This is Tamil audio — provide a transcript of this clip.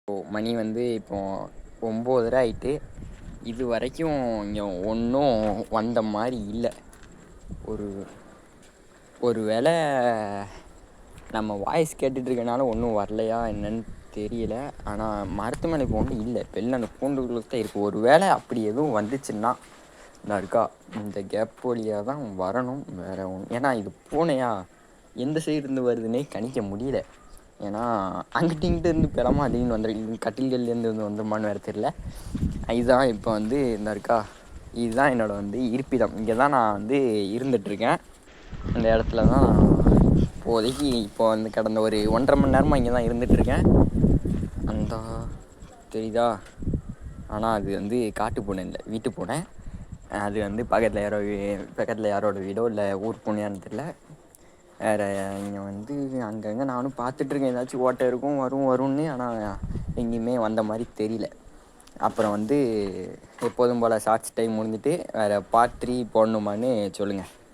மணி வந்து இப்போ 9:30 ஆயிட்டு. இது வரைக்கும் இங்கே ஒன்றும் வந்த மாதிரி இல்லை. ஒரு ஒரு வேளை நம்ம வாய்ஸ் கேட்டுட்ருக்கனால ஒன்றும் வரலையா என்னன்னு தெரியல. ஆனால் மருத்துவமனை இப்போ ஒன்றும் இல்லை. வெளில அந்த கூண்டுக்குள்ளே தான் இருக்குது. ஒரு வேளை அப்படி எதுவும் வந்துச்சுன்னா இந்த இருக்கா இந்த கேப் வழியாக தான் வரணும். வேறு ஒன்று ஏன்னா இது பூனையா எந்த சைடு இருந்து வருதுன்னே கணிக்க முடியல. ஏன்னா அங்கிட்டு இங்கிட்டு இருந்து பெறமா அதிகன்னு வந்துருக்கு. கட்டில்கள்லேருந்து வந்துருமான்னு வேறு தெரியல. இதுதான் இப்போ வந்து இந்த இருக்கா இதுதான் என்னோடய வந்து இருப்பிடம். இங்கே தான் நான் வந்து இருந்துகிட்ருக்கேன். இந்த இடத்துல தான் இப்போதைக்கு இப்போ வந்து கடந்த ஒரு 1.5 மணி நேரமாக இங்கே தான் இருந்துகிட்ருக்கேன். அந்த தெரியுதா? ஆனால் அது வந்து காட்டு பூனை இல்லை, வீட்டு பூனை. அது வந்து பக்கத்தில் யாரோட வீடோ இல்லை ஊர் பூனையான்னு தெரியல. வேறு இங்கே வந்து அங்கங்கே நானும் பார்த்துட்ருக்கேன், ஏதாச்சும் ஓட்டை இருக்கும் வரும்னு. ஆனால் எங்கேயுமே வந்த மாதிரி தெரியல. அப்புறம் வந்து எப்போதும் போல் ஷார்ட்ஸ் டைம் முடிஞ்சிட்டு வேறு பார்ட் 3 போடணுமான்னு சொல்லுங்கள்.